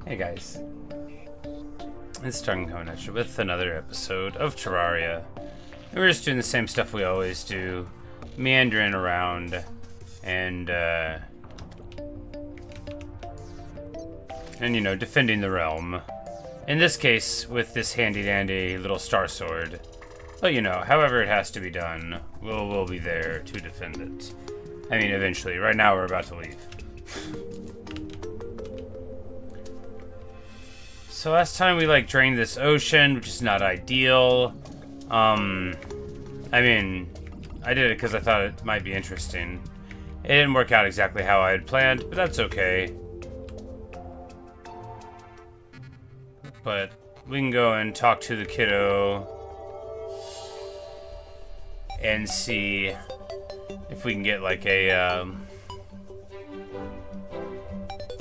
Hey guys, it's Tongue coming at you with another episode of Terraria. And we're just doing the same stuff we always do, meandering around and you know, defending the realm. In this case, with this handy-dandy little star sword. But you know, however it has to be done, we'll be there to defend it. I mean, eventually. Right now, we're about to leave. So last time we drained this ocean, which is not ideal. I mean, I did it because I thought it might be interesting. It didn't work out exactly how I had planned, but that's okay. But we can go and talk to the kiddo and see if we can get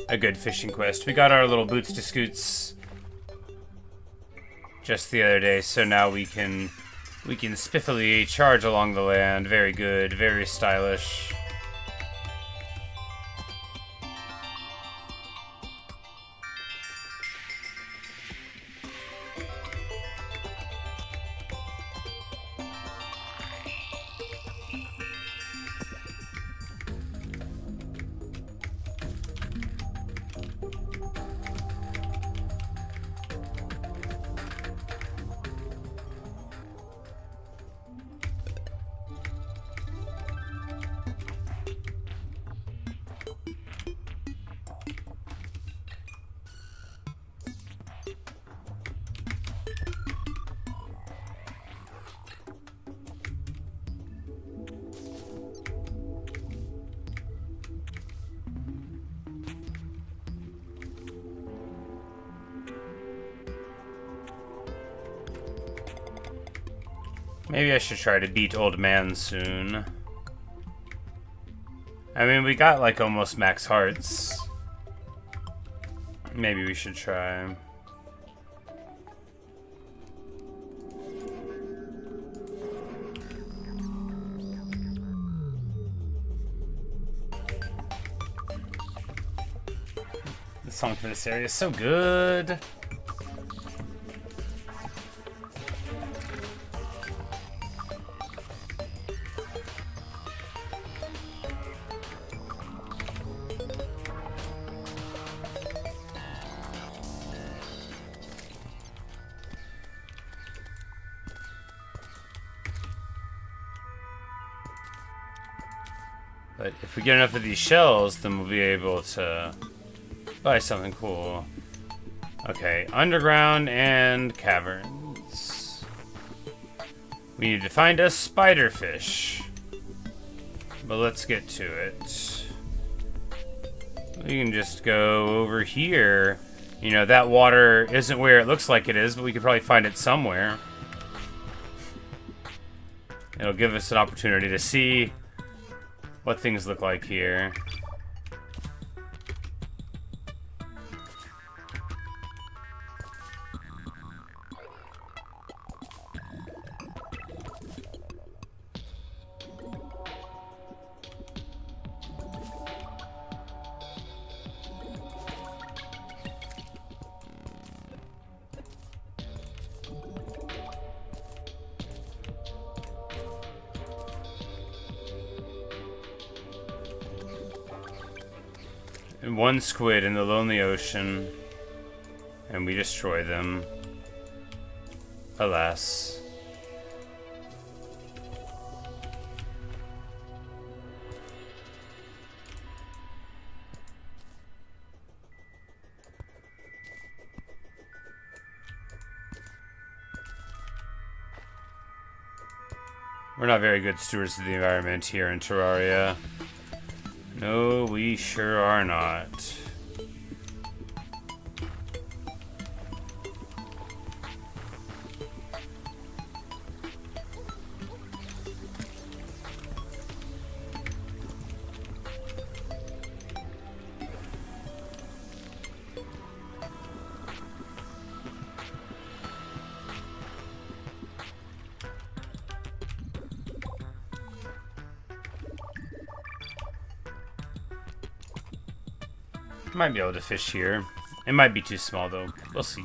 a good fishing quest. We got our little boots to scoots just the other day, so now we can spiffily charge along the land. Very good, very stylish. Maybe I should try to beat Old Man soon. I mean, we got almost max hearts. Maybe we should try. The song for this area is so good. But if we get enough of these shells, then we'll be able to buy something cool. Okay, underground and caverns. We need to find a spiderfish. But let's get to it. We can just go over here. You know, that water isn't where it looks like it is, but we could probably find it somewhere. It'll give us an opportunity to see what things look like here. And one squid in the lonely ocean, and we destroy them. Alas. We're not very good stewards of the environment here in Terraria. No, we sure are not. Might be able to fish here. It might be too small, though. We'll see.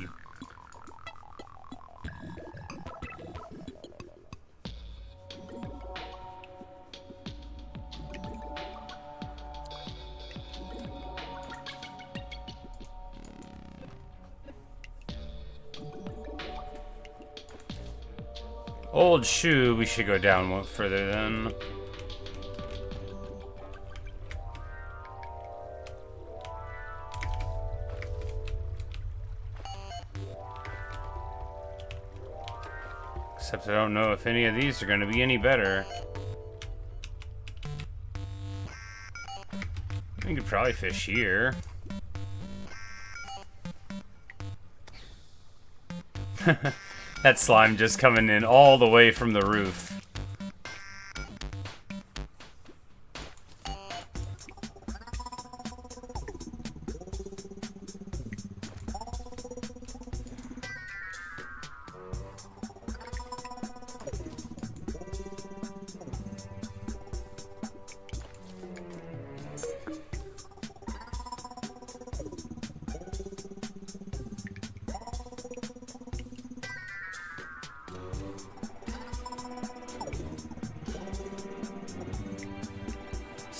Old shoe, we should go down one further then. Except I don't know if any of these are going to be any better. We could probably fish here. That slime just coming in all the way from the roof.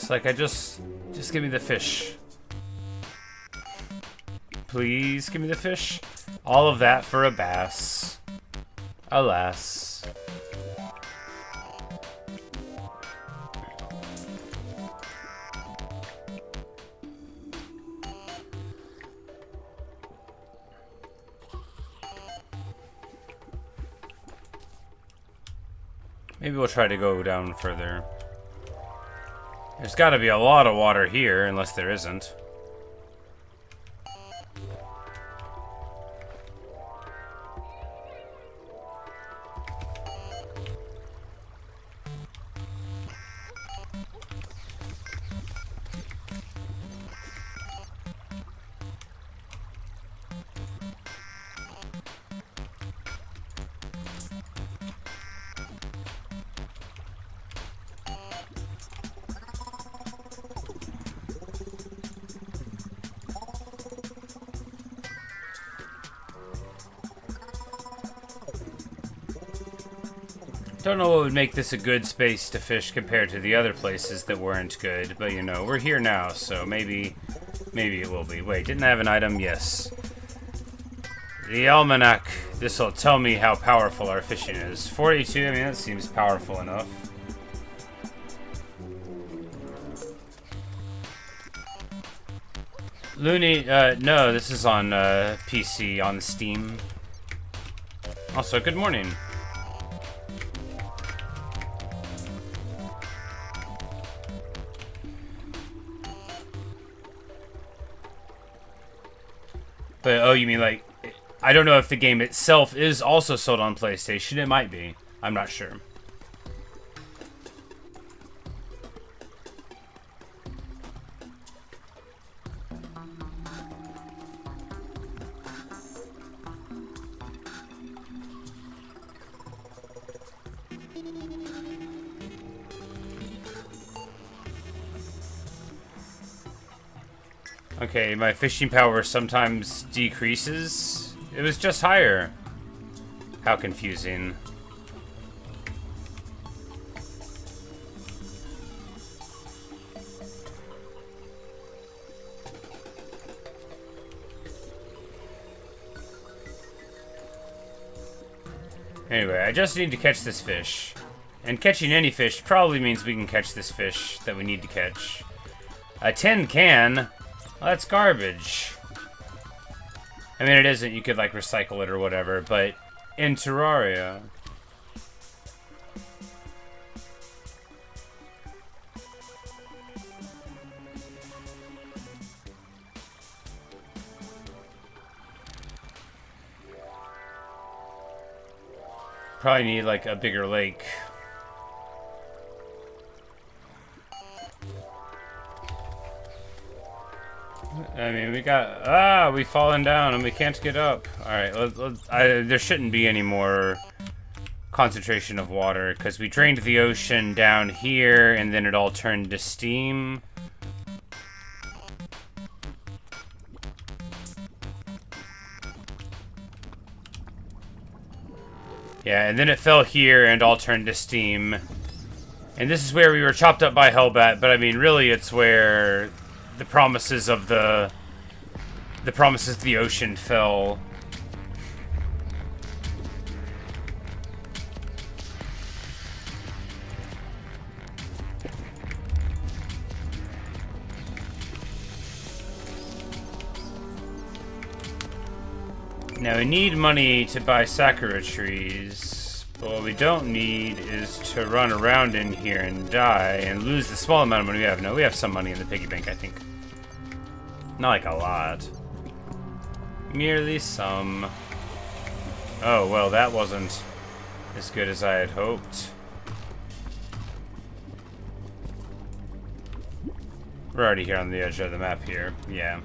Like, just give me the fish. Please give me the fish. All of that for a bass. Alas. Maybe we'll try to go down further. There's got to be a lot of water here, unless there isn't. Don't know what would make this a good space to fish compared to the other places that weren't good, but you know, we're here now, so maybe it will be. Wait, didn't I have an item? Yes. The almanac. This will tell me how powerful our fishing is. 42, I mean, that seems powerful enough. Looney, no, this is on PC, on Steam. Also, good morning. But, oh, you mean like, I don't know if the game itself is also sold on PlayStation. It might be. I'm not sure. Okay, my fishing power sometimes decreases. It was just higher. How confusing. Anyway, I just need to catch this fish. And catching any fish probably means we can catch this fish that we need to catch. A tin can? Well, that's garbage. I mean, it isn't. You could, like, recycle it or whatever, but in Terraria... Probably need, like, a bigger lake. I mean, we got... we've fallen down and we can't get up. Alright, there shouldn't be any more concentration of water, because we drained the ocean down here, and then it all turned to steam. Yeah, and then it fell here and all turned to steam. And this is where we were chopped up by Hellbat, but I mean, really, it's where the promises of the ocean fell. Now we need money to buy Sakura trees, but what we don't need is to run around in here and die and lose the small amount of money we have. No, we have some money in the piggy bank, I think. Not like a lot. Merely some. Oh, well, that wasn't as good as I had hoped. We're already here on the edge of the map here. Yeah.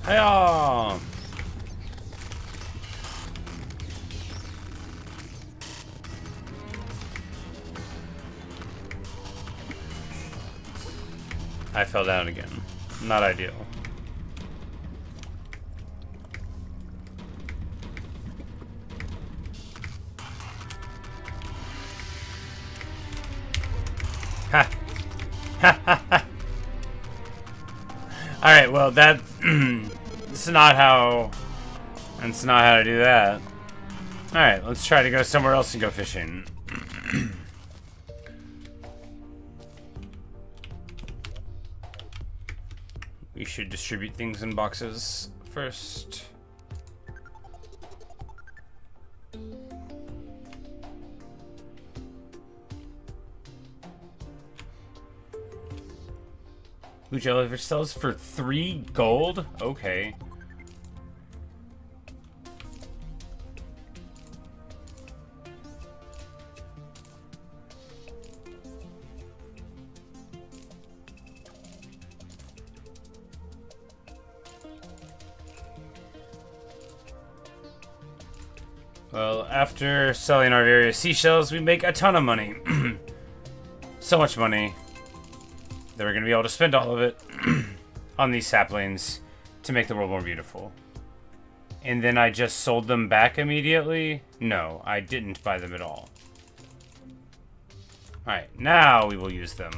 Hi-yah! I fell down again. Not ideal. Ha! Ha ha ha! Alright, well, that's not how to do that. Alright, let's try to go somewhere else and go fishing. We should distribute things in boxes first. Blue jellyfish sells for 3 gold? Okay. Well, after selling our various seashells, we make a ton of money. So much money that we're going to be able to spend all of it on these saplings to make the world more beautiful. And then I just sold them back immediately? No, I didn't buy them at all. Alright, now we will use them.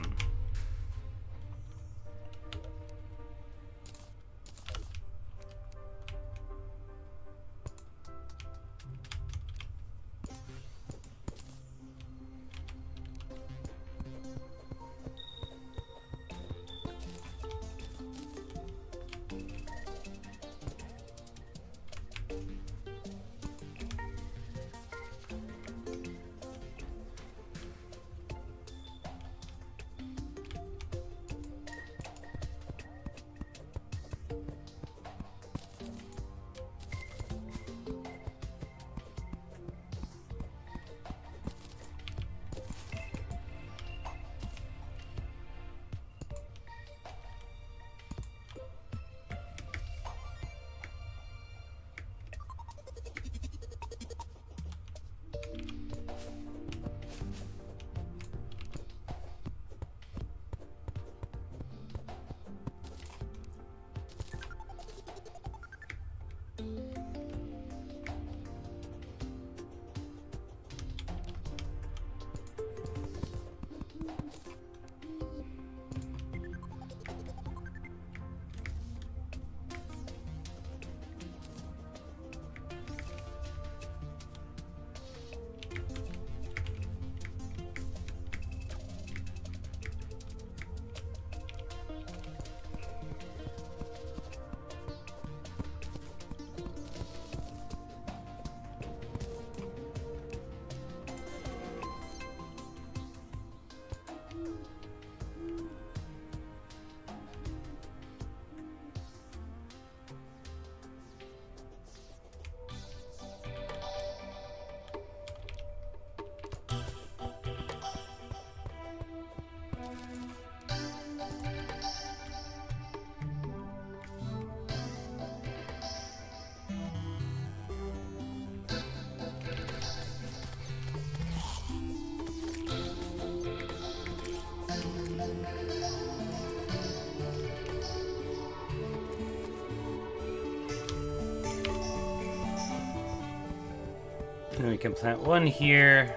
And then we can plant one here.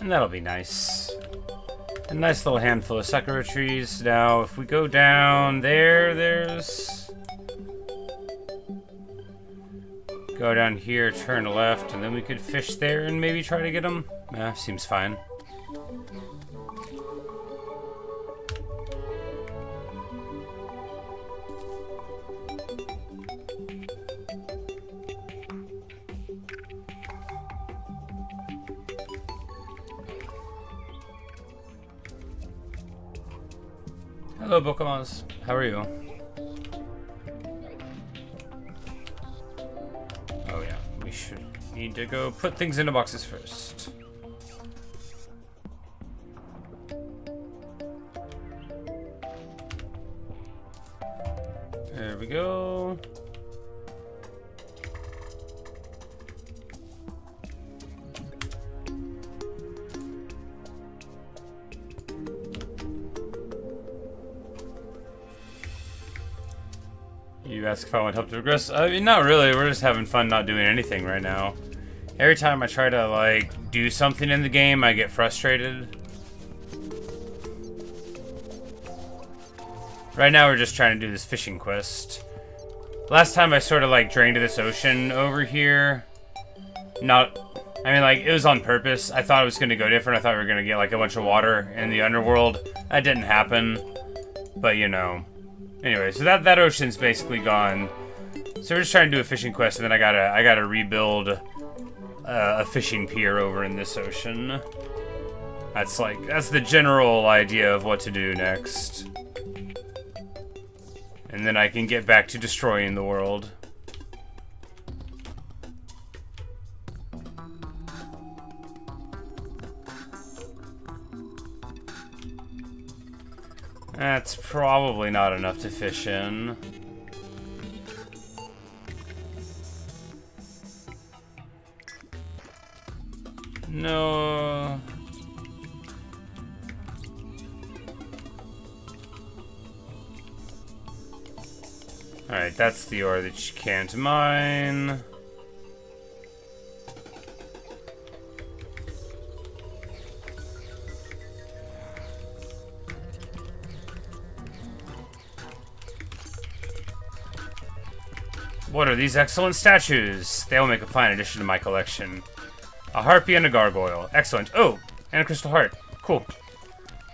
And that'll be nice. A nice little handful of Sakura trees. Now, if we go down there, there's... Go down here, turn left, and then we could fish there and maybe try to get them. Seems fine. Hello, Pokemons. How are you? Oh yeah, we should need to go put things into boxes first. There we go. You ask if I want help to progress? I mean, not really. We're just having fun not doing anything right now. Every time I try to, like, do something in the game, I get frustrated. Right now, we're just trying to do this fishing quest. Last time I sort of, like, drained this ocean over here. I mean, like, it was on purpose. I thought it was going to go different. I thought we were going to get, like, a bunch of water in the underworld. That didn't happen. But, you know... Anyway, so that ocean's basically gone. So we're just trying to do a fishing quest, and then I gotta rebuild a fishing pier over in this ocean. That's the general idea of what to do next. And then I can get back to destroying the world. That's probably not enough to fish in. No. Alright, that's the ore that you can't mine. What are these excellent statues? They will make a fine addition to my collection. A harpy and a gargoyle. Excellent. Oh, and a crystal heart. Cool.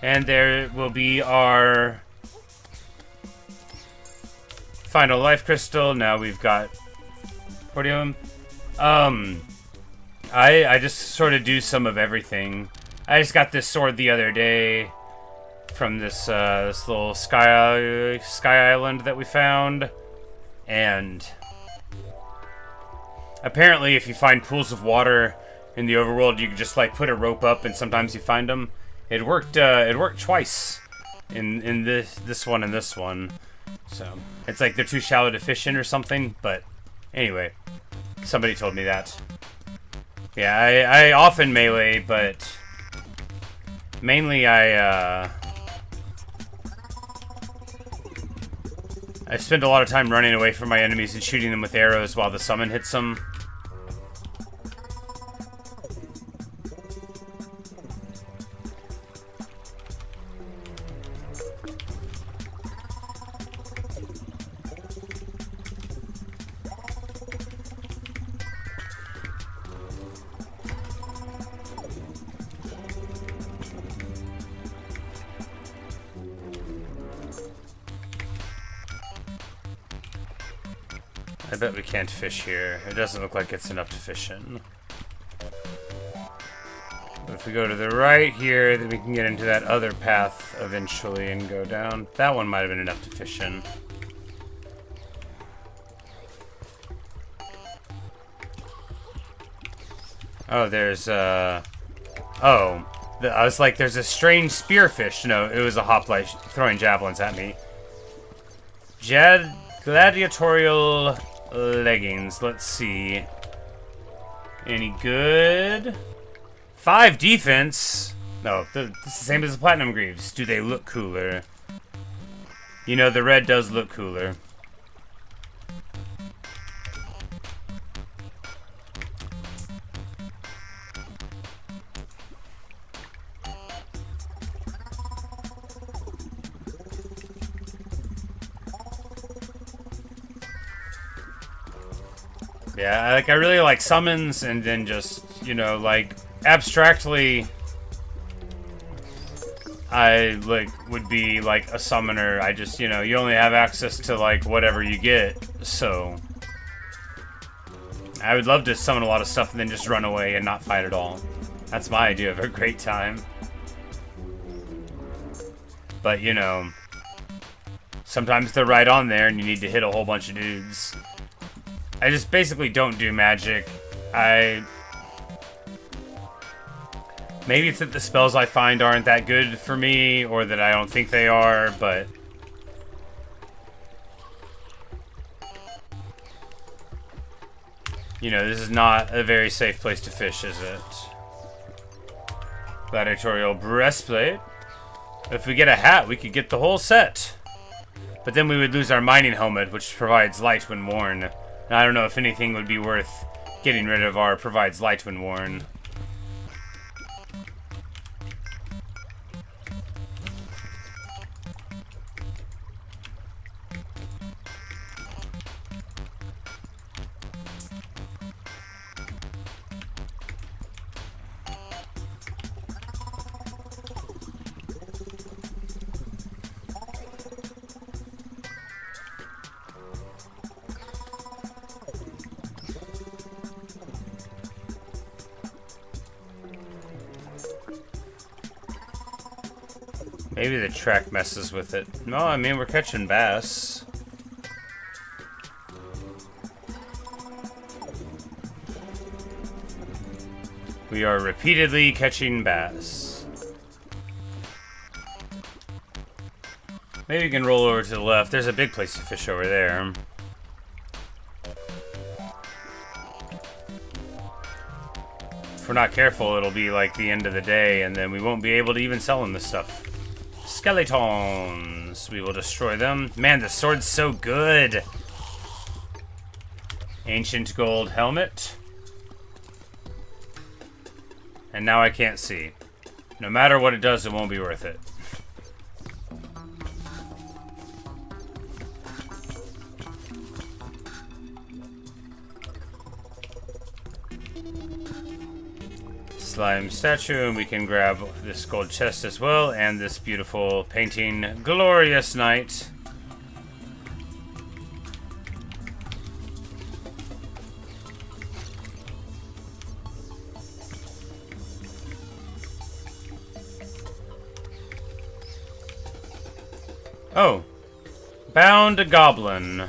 And there will be our final life crystal. Now we've got Portium. I just sort of do some of everything. I just got this sword the other day from this this little sky island that we found, and apparently if you find pools of water in the overworld, you can just like put a rope up, and sometimes you find them. It worked twice in this one and this one. So it's like they're too shallow to fish in or something. But anyway, somebody told me that. Yeah, I often melee, but mainly I spend a lot of time running away from my enemies and shooting them with arrows while the summon hits them. I bet we can't fish here. It doesn't look like it's enough to fish in. But if we go to the right here, then we can get into that other path eventually and go down. That one might have been enough to fish in. Oh, there's I was like, there's a strange spearfish. No, it was a hoplite throwing javelins at me. Gladiatorial leggings. Let's see. Any good? 5 defense. No, it's the same as the platinum greaves. Do they look cooler? You know, the red does look cooler. Yeah, I really like summons, and then just, you know, like, abstractly, I, like, would be, like, a summoner. I just, you know, you only have access to, like, whatever you get, so... I would love to summon a lot of stuff and then just run away and not fight at all. That's my idea of a great time. But, you know, sometimes they're right on there and you need to hit a whole bunch of dudes. I just basically don't do magic. Maybe it's that the spells I find aren't that good for me, or that I don't think they are, but... You know, this is not a very safe place to fish, is it? Gladiatorial breastplate. If we get a hat, we could get the whole set. But then we would lose our mining helmet, which provides light when worn. And I don't know if anything would be worth getting rid of our provides light when worn. Maybe the track messes with it. No, I mean, we're catching bass. We are repeatedly catching bass. Maybe we can roll over to the left. There's a big place to fish over there. If we're not careful, it'll be like the end of the day, and then we won't be able to even sell them this stuff. Skeletons. We will destroy them. Man, the sword's so good. Ancient gold helmet. And now I can't see. No matter what it does, it won't be worth it. Slime statue, and we can grab this gold chest as well, and this beautiful painting, Glorious Night. Oh, bound goblin.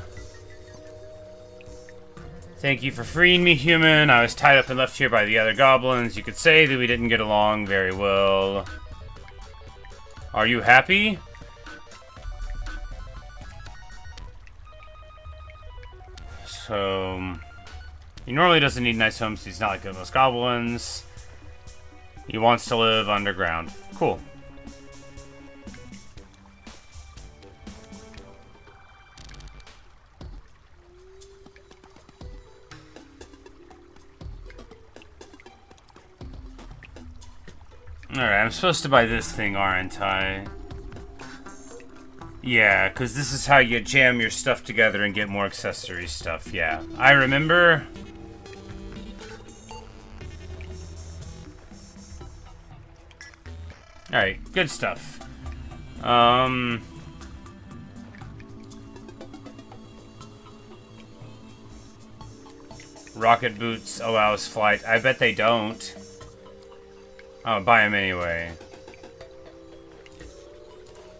Thank you for freeing me, human. I was tied up and left here by the other goblins. You could say that we didn't get along very well. Are you happy? So, he normally doesn't need nice homes. He's not like those goblins. He wants to live underground. Cool. Alright, I'm supposed to buy this thing, aren't I? Yeah, because this is how you jam your stuff together and get more accessory stuff, yeah. I remember. Alright, good stuff. Rocket boots allows flight. I bet they don't. I'll buy them anyway.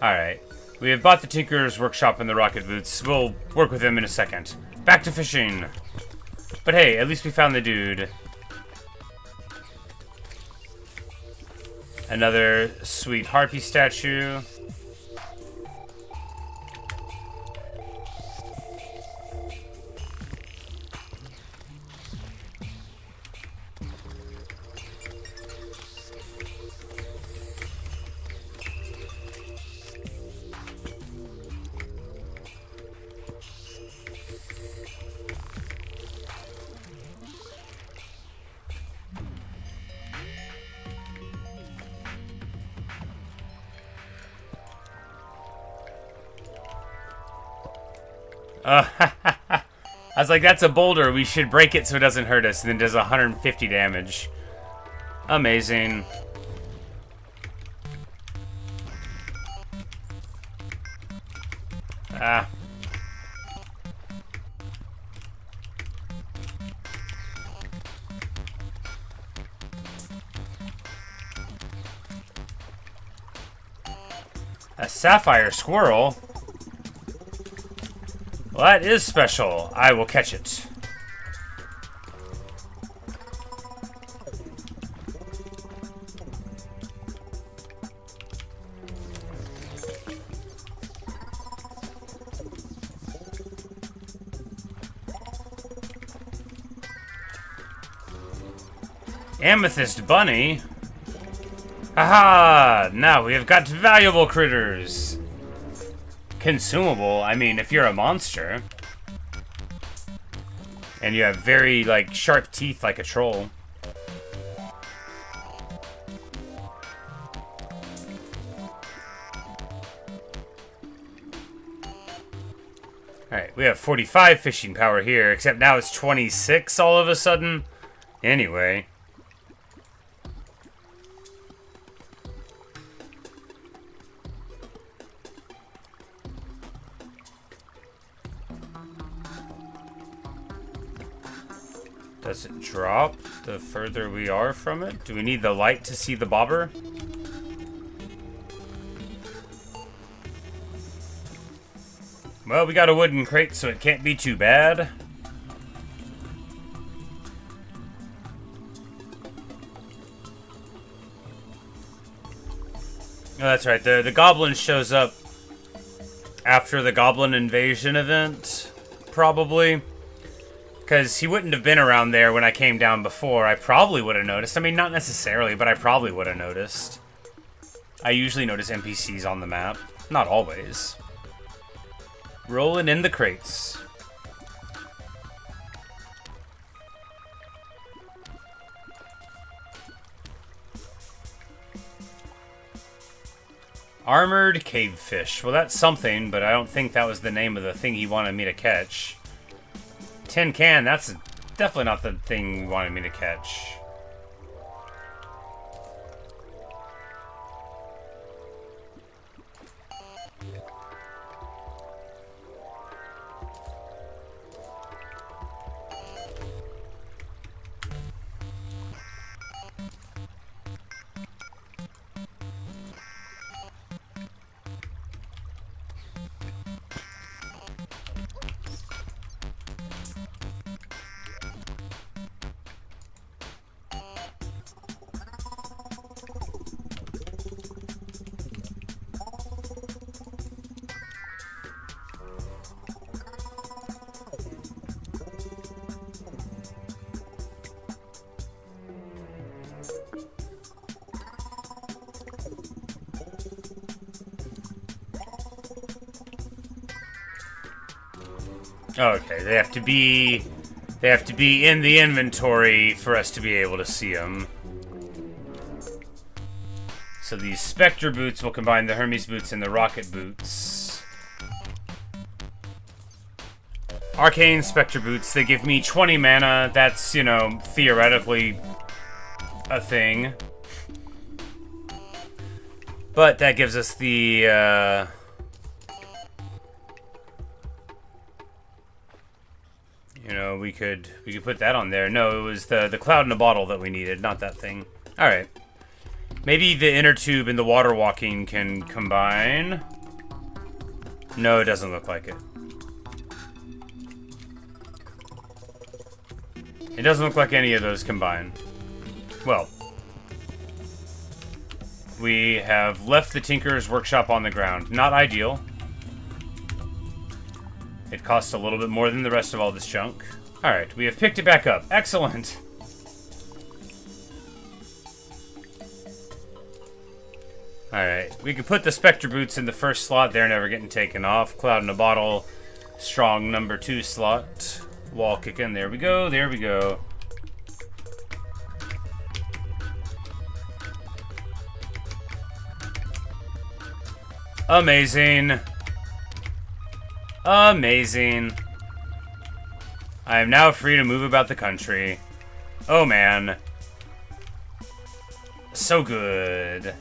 Alright. We have bought the Tinker's Workshop and the rocket boots. We'll work with them in a second. Back to fishing. But hey, at least we found the dude. Another sweet harpy statue. I was like, that's a boulder. We should break it so it doesn't hurt us. And then does 150 damage. Amazing. Ah. A sapphire squirrel? Well, that is special. I will catch it. Amethyst bunny? Haha! Now we have got valuable critters. Consumable? I mean, if you're a monster. And you have very, like, sharp teeth like a troll. Alright, we have 45 fishing power here, except now it's 26 all of a sudden. Anyway. Does it drop the further we are from it? Do we need the light to see the bobber? Well, we got a wooden crate, so it can't be too bad. Oh, that's right. The goblin shows up after the goblin invasion event, probably. Because he wouldn't have been around there when I came down before. I probably would have noticed. I mean, not necessarily, but I probably would have noticed. I usually notice NPCs on the map. Not always. Rolling in the crates. Armored cavefish. Well, that's something, but I don't think that was the name of the thing he wanted me to catch. Tin can, that's definitely not the thing he wanted me to catch. Okay, they have to be in the inventory for us to be able to see them. So these Spectre boots will combine the Hermes boots and the Rocket boots. Arcane Spectre boots, they give me 20 mana. That's, you know, theoretically a thing. But that gives us the, you know, we could put that on there. No, it was the cloud in a bottle that we needed, not that thing. Alright. Maybe the inner tube and the water walking can combine. No, it doesn't look like it. It doesn't look like any of those combine. Well. We have left the Tinker's workshop on the ground. Not ideal. It costs a little bit more than the rest of all this junk. Alright, we have picked it back up. Excellent! Alright, we can put the Spectre boots in the first slot. They're never getting taken off. Cloud in a bottle. Strong number 2 slot. Wall kicking. There we go. There we go. Amazing. Amazing. I am now free to move about the country. Oh man. So good.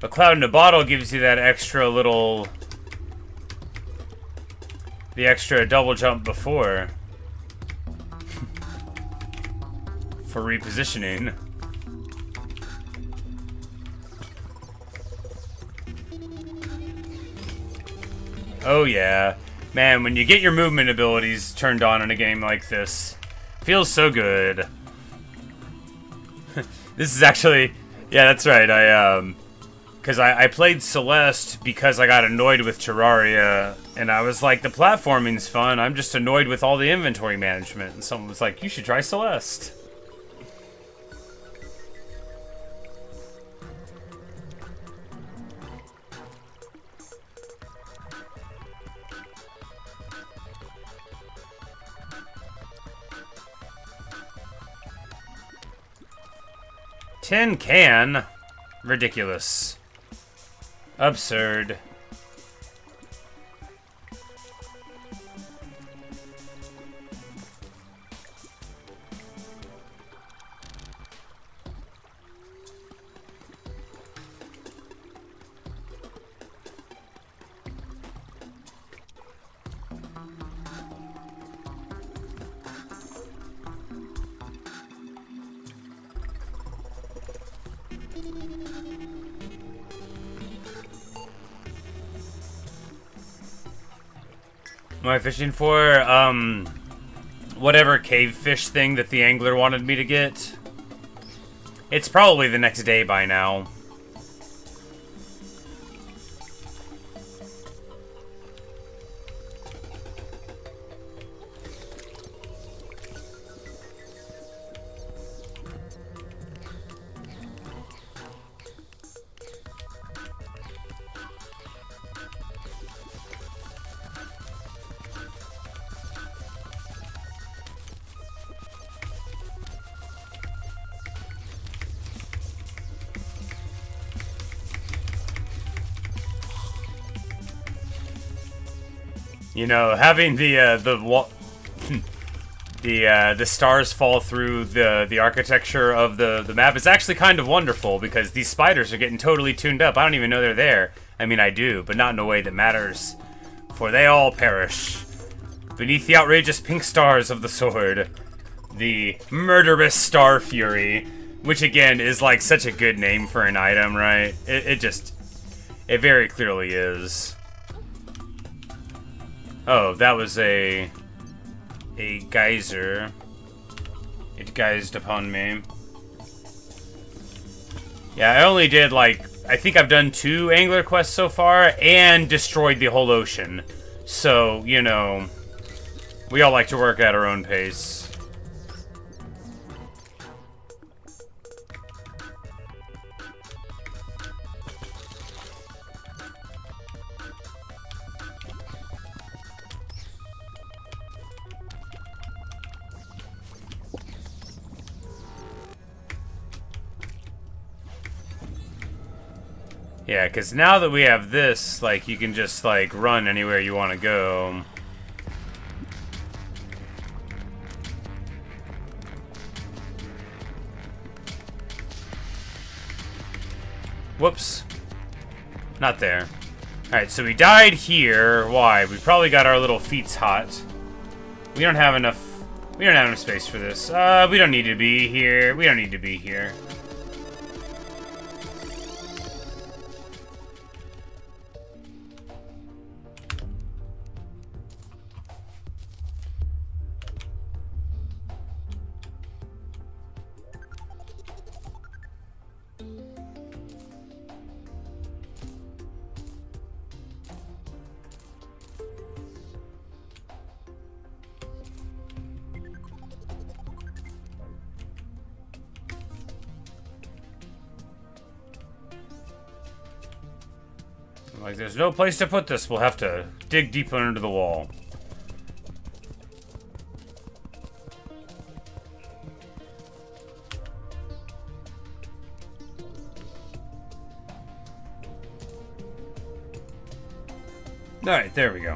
A cloud in a bottle gives you that extra little... The extra double jump before. For repositioning. Oh yeah. Man, when you get your movement abilities turned on in a game like this, feels so good. This is actually... Yeah, that's right. Because I played Celeste because I got annoyed with Terraria, and I was like, the platforming's fun, I'm just annoyed with all the inventory management. And someone was like, you should try Celeste. Tin can? Ridiculous. Absurd. What am I fishing for? Whatever cave fish thing that the angler wanted me to get. It's probably the next day by now. You know, having the stars fall through the architecture of the map is actually kind of wonderful, because these spiders are getting totally tuned up. I don't even know they're there. I mean, I do, but not in a way that matters, for they all perish beneath the outrageous pink stars of the sword, the murderous star fury, which again is like such a good name for an item, right? It very clearly is. Oh, that was a geyser. It geysed upon me. Yeah, I only did like, I think I've done 2 angler quests so far and destroyed the whole ocean. So, you know, we all like to work at our own pace. Yeah, because now that we have this, like, you can just, like, run anywhere you want to go. Whoops. Not there. Alright, so we died here. Why? We probably got our little feets hot. We don't have enough space for this. We don't need to be here. We don't need to be here. Like, there's no place to put this. We'll have to dig deeper under the wall. Alright, there we go.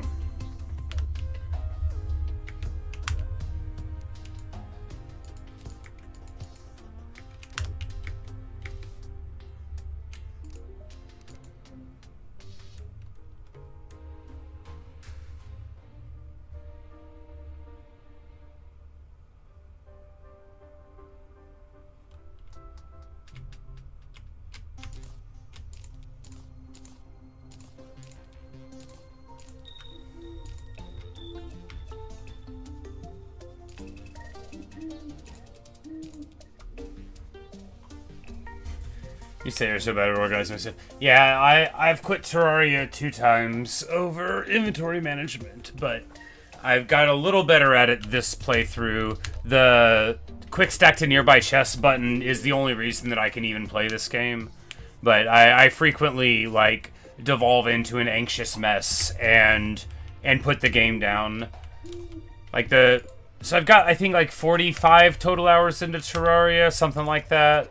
You say you're so bad at organizing myself. Yeah, I've quit Terraria 2 times over inventory management, but I've got a little better at it this playthrough. The quick stack to nearby chests button is the only reason that I can even play this game. But I frequently, like, devolve into an anxious mess and put the game down. Like so I've got, I think, like 45 total hours into Terraria, something like that.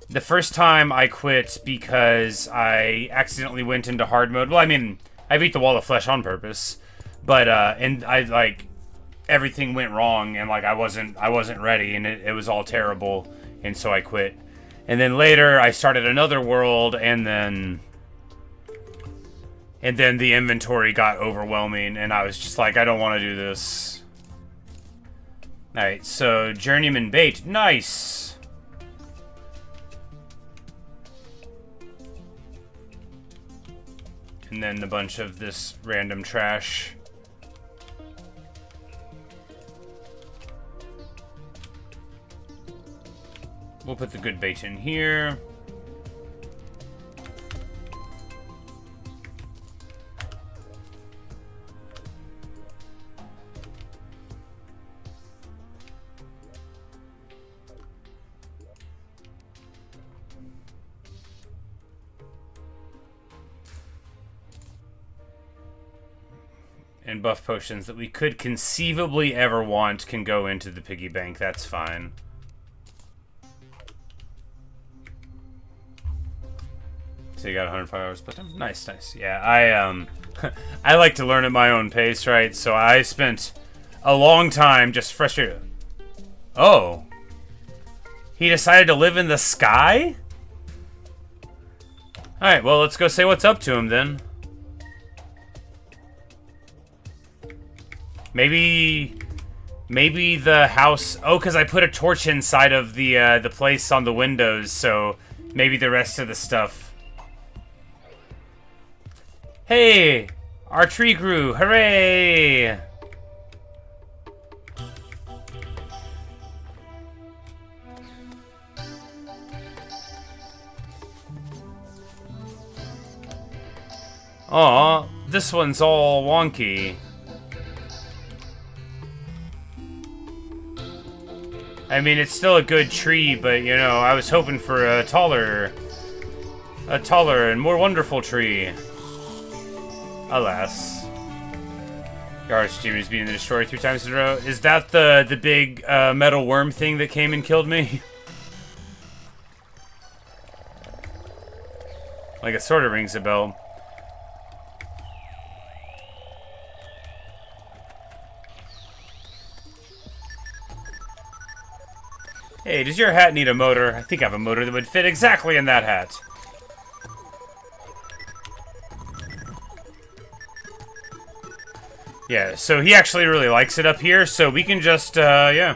The first time I quit because I accidentally went into hard mode. Well, I mean, I beat the Wall of Flesh on purpose, but and I like everything went wrong, and like I wasn't ready, and it was all terrible, and so I quit. And then later I started another world, and then the inventory got overwhelming, and I was just like, I don't want to do this. All right, so Journeyman Bait, nice. And then a bunch of this random trash. We'll put the good bait in here. And buff potions that we could conceivably ever want can go into the piggy bank. That's fine. So you got 105 hours, but nice, nice. Yeah, I like to learn at my own pace, right? So I spent a long time just frustrated. Oh, he decided to live in the sky? All right, well, let's go say what's up to him then. Maybe the house... Oh, because I put a torch inside of the place on the windows, so maybe the rest of the stuff... Hey! Our tree grew! Hooray! Aw, this one's all wonky. I mean, it's still a good tree, but, you know, I was hoping for a taller and more wonderful tree. Alas. Your Steven's being destroyed 3 times in a row. Is that the big metal worm thing that came and killed me? Like, it sort of rings a bell. Hey, does your hat need a motor? I think I have a motor that would fit exactly in that hat. Yeah, so he actually really likes it up here, so we can just, yeah.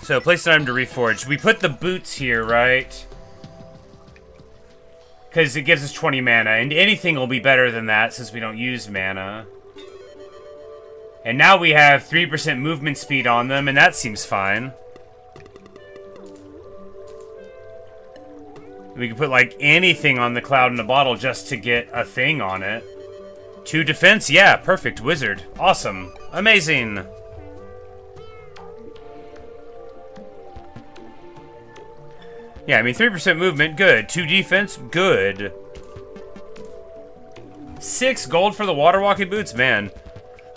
So, place an item to reforge. We put the boots here, right? Because it gives us 20 mana, and anything will be better than that since we don't use mana. And now we have 3% movement speed on them, and that seems fine. We can put, like, anything on the cloud in a bottle just to get a thing on it. 2 defense? Yeah, perfect. Wizard. Awesome. Amazing. Yeah, I mean, 3% movement, good. 2 defense, good. 6 gold for the water walking boots? Man.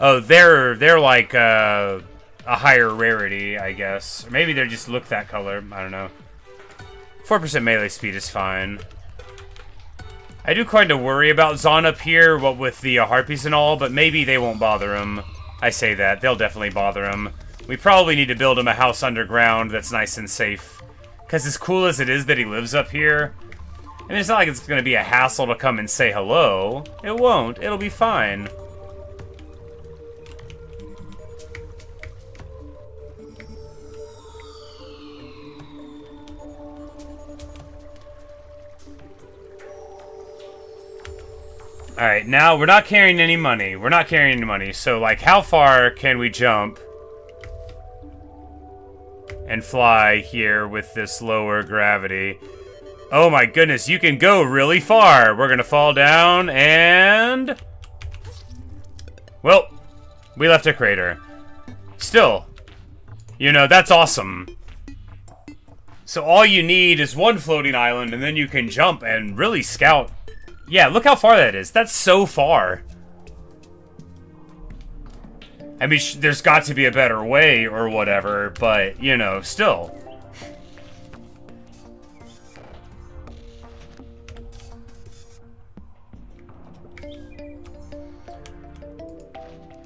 Oh, they're like a higher rarity, I guess. Or maybe they just look that color. I don't know. 4% melee speed is fine. I do kind of worry about Zon up here, what with the harpies and all, but maybe they won't bother him. I say that. They'll definitely bother him. We probably need to build him a house underground that's nice and safe. Because as cool as it is that he lives up here, and it's not like it's going to be a hassle to come and say hello. It won't. It'll be fine. Alright, now we're not carrying any money. We're not carrying any money. So, like, how far can we jump and fly here with this lower gravity? Oh my goodness, you can go really far. We're gonna fall down and... Well, we left a crater. Still, you know, that's awesome. So all you need is one floating island and then you can jump and really scout. Yeah, look how far that is. That's so far. I mean, there's got to be a better way or whatever, but, you know, still.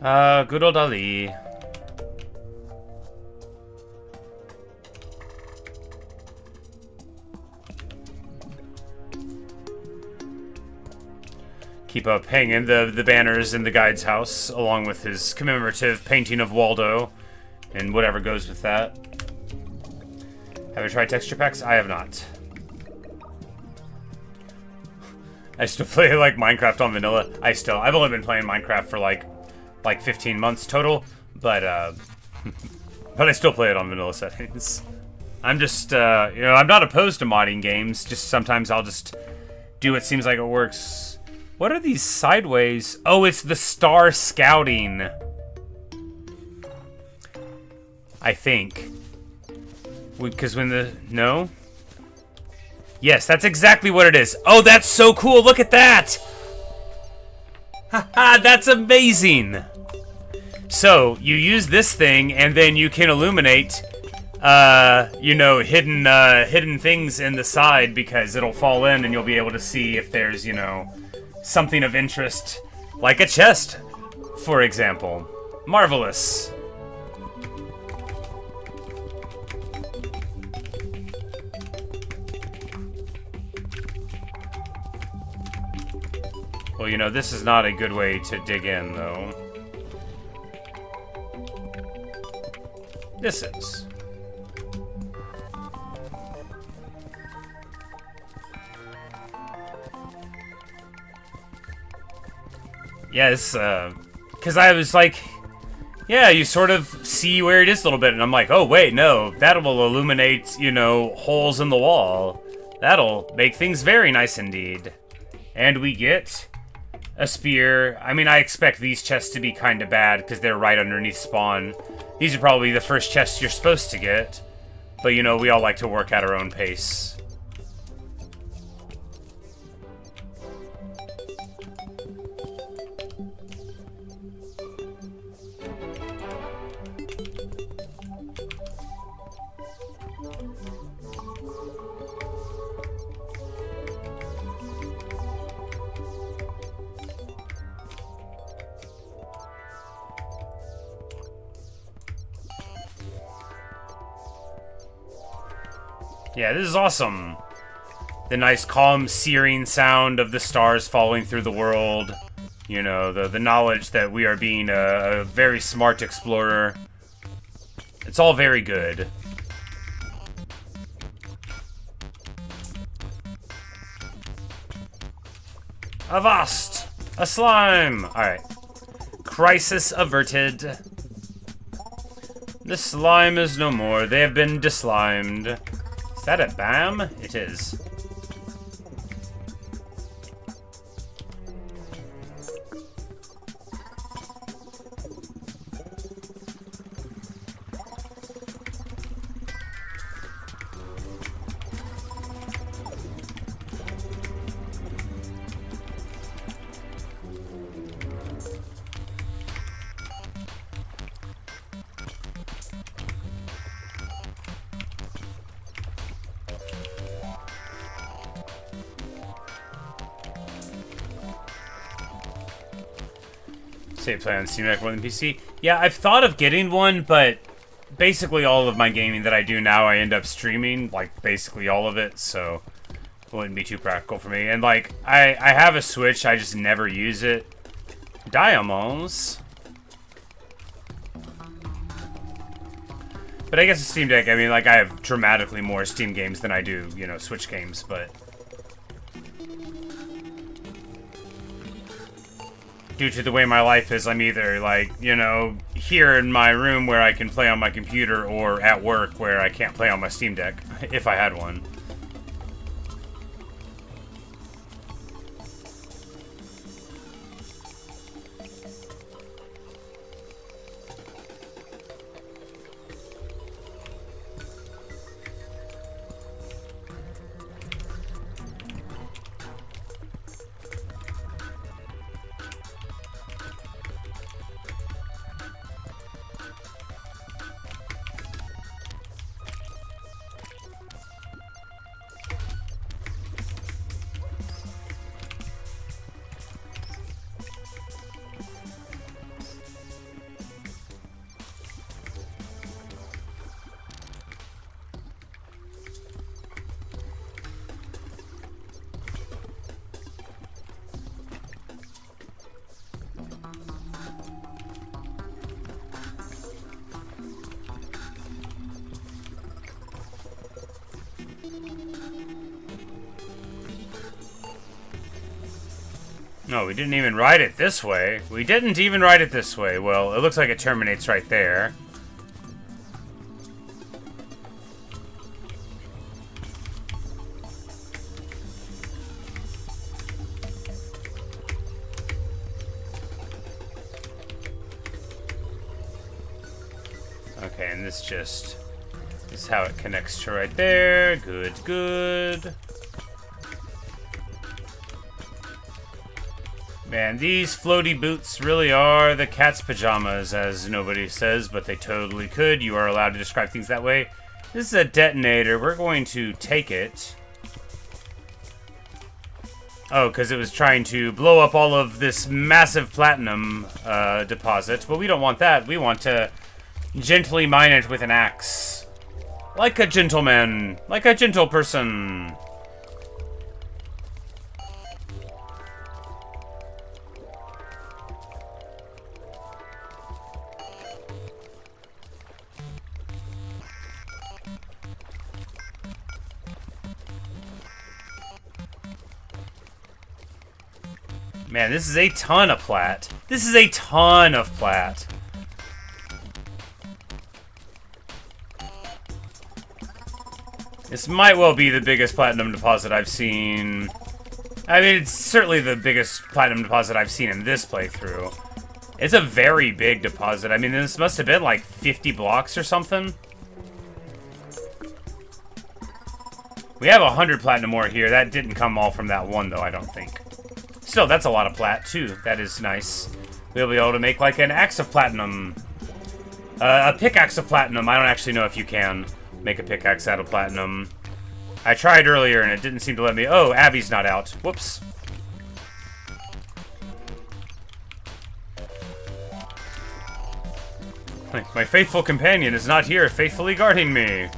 Good old Ali. Keep up hanging the banners in the guide's house, along with his commemorative painting of Waldo, and whatever goes with that. Have I tried texture packs? I have not. I still play, like, Minecraft on vanilla. I've only been playing Minecraft for, like 15 months total, but, but I still play it on vanilla settings. I'm just, you know, I'm not opposed to modding games, just sometimes I'll just do what seems like it works. What are these sideways? Oh, it's the star scouting. I think. Because when the... No? Yes, that's exactly what it is. Oh, that's so cool. Look at that. Haha, that's amazing. So, you use this thing, and then you can illuminate, you know, hidden things in the side, because it'll fall in, and you'll be able to see if there's, you know... something of interest, like a chest, for example. Marvelous. Well, you know, this is not a good way to dig in, though. This is. Yes, because I was like, yeah, you sort of see where it is a little bit, and I'm like, oh, wait, no, that will illuminate, you know, holes in the wall. That'll make things very nice indeed. And we get a spear. I mean, I expect these chests to be kind of bad, because they're right underneath spawn. These are probably the first chests you're supposed to get, but, you know, we all like to work at our own pace. Yeah, this is awesome. The nice, calm, searing sound of the stars falling through the world. You know, the knowledge that we are being a very smart explorer. It's all very good. Avast! A slime! Alright. Crisis averted. The slime is no more. They have been deslimed. Is that a BAM? It is. Say play on Steam Deck more than PC. Yeah, I've thought of getting one, but basically all of my gaming that I do now, I end up streaming, like basically all of it, so it wouldn't be too practical for me. And like, I have a Switch, I just never use it. Diamonds. But I guess a Steam Deck, I mean, like, I have dramatically more Steam games than I do, you know, Switch games, but due to the way my life is, I'm either, like, you know, here in my room where I can play on my computer, or at work where I can't play on my Steam Deck, if I had one. No, we didn't even ride it this way. We didn't even ride it this way. Well, it looks like it terminates right there. Okay, and this is how it connects to right there. Good, good. Man, these floaty boots really are the cat's pajamas, as nobody says, but they totally could. You are allowed to describe things that way. This is a detonator. We're going to take it. Oh, because it was trying to blow up all of this massive platinum deposit. But we don't want that. We want to gently mine it with an axe. Like a gentleman. Like a gentle person. Man, this is a ton of plat. This is a ton of plat. This might well be the biggest platinum deposit I've seen. I mean, it's certainly the biggest platinum deposit I've seen in this playthrough. It's a very big deposit. I mean, this must have been like 50 blocks or something. We have 100 platinum ore here. That didn't come all from that one, though, I don't think. Still, that's a lot of plat, too. That is nice. We'll be able to make, like, an axe of platinum. A pickaxe of platinum. I don't actually know if you can make a pickaxe out of platinum. I tried earlier, and it didn't seem to let me... Oh, Abby's not out. Whoops. My faithful companion is not here, faithfully guarding me.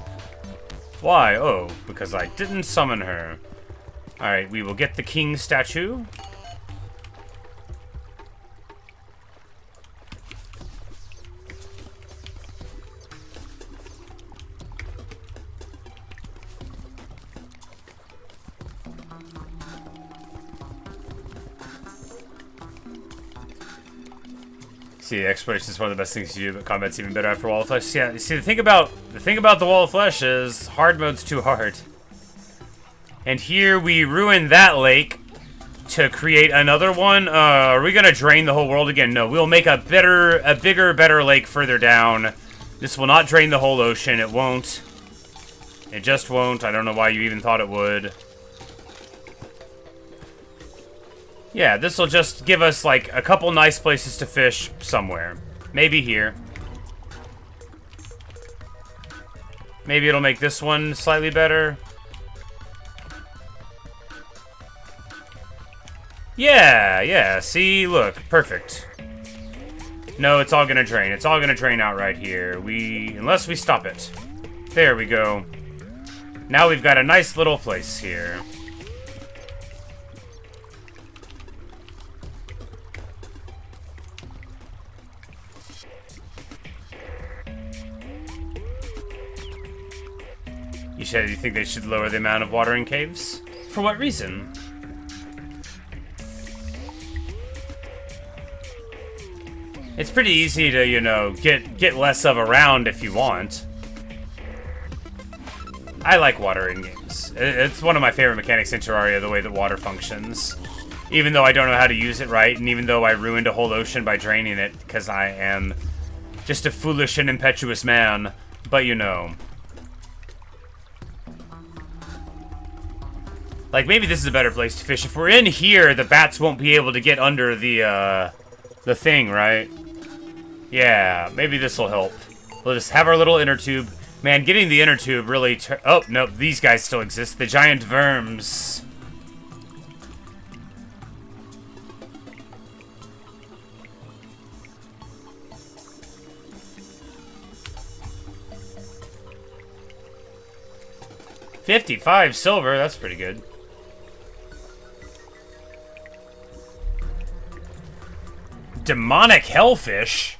Why? Oh, because I didn't summon her. Alright, we will get the king statue. See, exploration is one of the best things to do, but combat's even better after Wall of Flesh. Yeah, see, the thing about the Wall of Flesh is hard mode's too hard. And here we ruin that lake to create another one. Are we gonna drain the whole world again? No, we'll make a bigger, better lake further down. This will not drain the whole ocean. It won't. It just won't. I don't know why you even thought it would. Yeah, this will just give us, like, a couple nice places to fish somewhere. Maybe here. Maybe it'll make this one slightly better. Yeah, see, look, perfect. No, it's all gonna drain. It's all gonna drain out right here. Unless we stop it. There we go. Now we've got a nice little place here. You said you think they should lower the amount of water in caves? For what reason? It's pretty easy to, you know, get less of around if you want. I like water in games. It's one of my favorite mechanics in Terraria, the way that water functions. Even though I don't know how to use it right, and even though I ruined a whole ocean by draining it, because I am just a foolish and impetuous man. But you know. Like, maybe this is a better place to fish. If we're in here, the bats won't be able to get under the thing, right? Yeah, maybe this will help. We'll just have our little inner tube. Man, getting the inner tube really... Oh, nope, these guys still exist. The giant worms. $55 silver, that's pretty good. Demonic hellfish?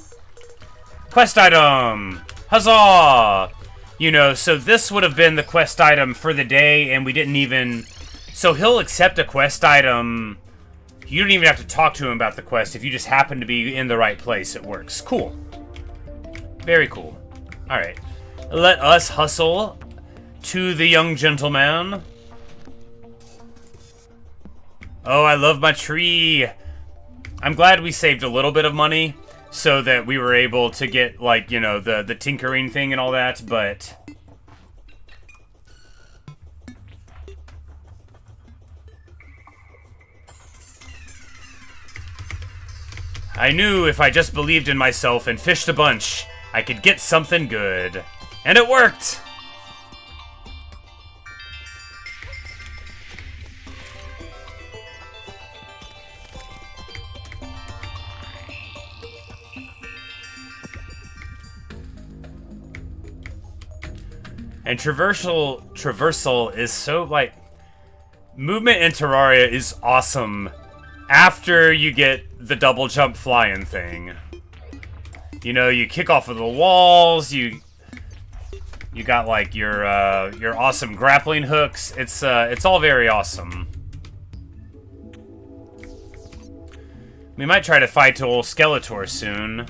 Quest item! Huzzah! You know, so this would have been the quest item for the day, and we didn't even... So he'll accept a quest item. You don't even have to talk to him about the quest. If you just happen to be in the right place, it works. Cool. Very cool. Alright. Let us hustle to the young gentleman. Oh, I love my tree. I'm glad we saved a little bit of money so that we were able to get, like, you know, the tinkering thing and all that, but... I knew if I just believed in myself and fished a bunch, I could get something good. And it worked! And traversal is so, like... Movement in Terraria is awesome after you get the double jump flying thing. You know, you kick off of the walls, you got, like, your awesome grappling hooks. It's all very awesome. We might try to fight old Skeletor soon.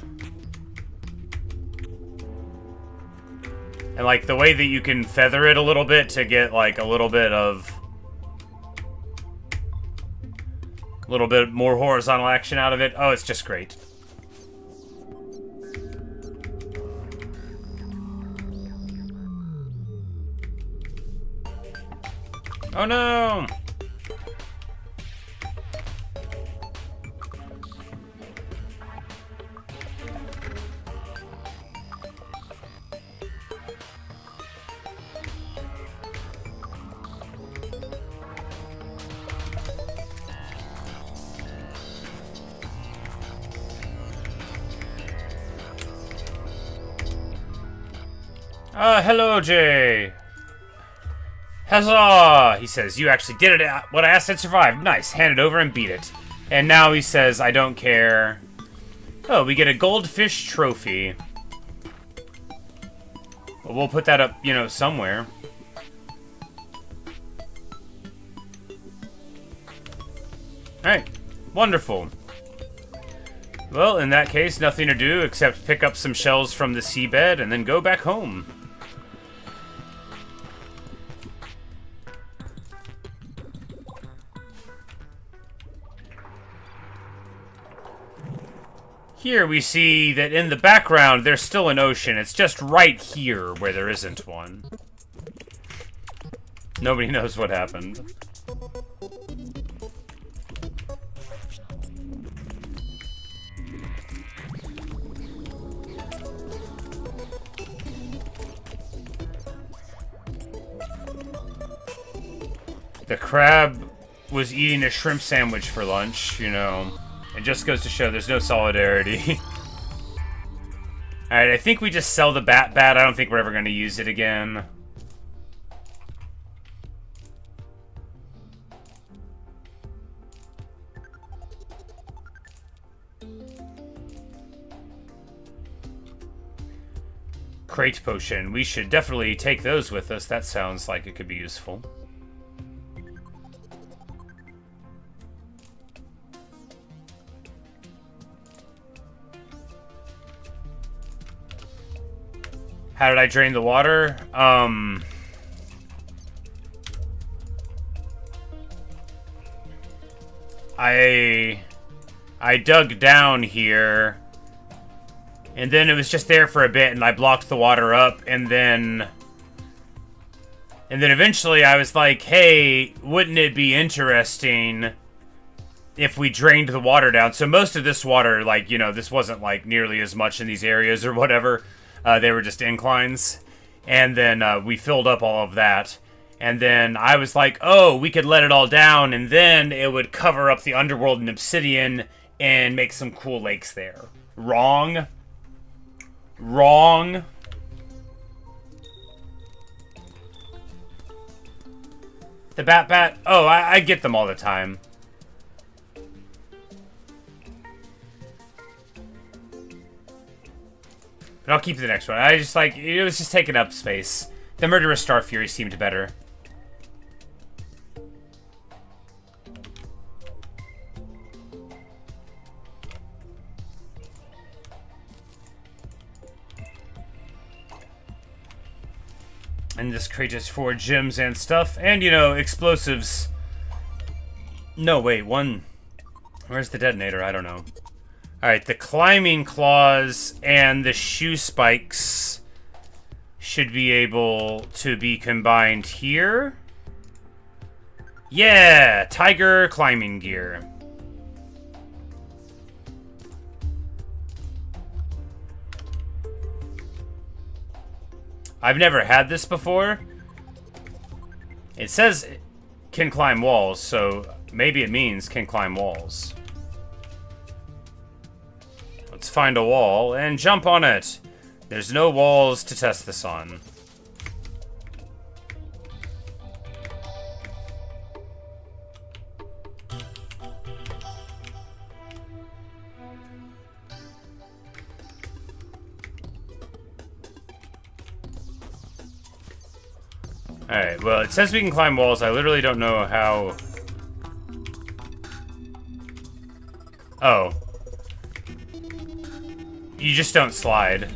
And, like, the way that you can feather it a little bit to get, like, a little bit more horizontal action out of it. Oh, it's just great. Oh, no! Hello, Jay. Huzzah! He says, you actually did it. What I asked and survived. Nice. Hand it over and beat it. And now he says, I don't care. Oh, we get a goldfish trophy. Well, we'll put that up, you know, somewhere. Alright. Wonderful. Well, in that case, nothing to do except pick up some shells from the seabed and then go back home. Here we see that in the background there's still an ocean. It's just right here where there isn't one. Nobody knows what happened. The crab was eating a shrimp sandwich for lunch, you know. It just goes to show there's no solidarity. Alright, I think we just sell the bat. I don't think we're ever going to use it again. Crate potion. We should definitely take those with us. That sounds like it could be useful. How did I drain the water? I dug down here, and then it was just there for a bit, and I blocked the water up, and then eventually I was like, hey, wouldn't it be interesting if we drained the water down? So most of this water, like, you know, this wasn't like nearly as much in these areas or whatever. They were just inclines. And then we filled up all of that. And then I was like, oh, we could let it all down, and then it would cover up the underworld in obsidian and make some cool lakes there. Wrong. Wrong. The bat. Oh, I get them all the time. But I'll keep the next one. I just like, it was just taking up space. The Murderous Star Fury seemed better. And this crate is for gems and stuff. And, you know, explosives. No, wait, one. Where's the detonator? I don't know. Alright, the climbing claws and the shoe spikes should be able to be combined here. Yeah! Tiger climbing gear. I've never had this before. It says it can climb walls, so maybe it means can climb walls. Let's find a wall and jump on it. There's no walls to test this on. Alright, well, it says we can climb walls. I literally don't know how... Oh. You just don't slide.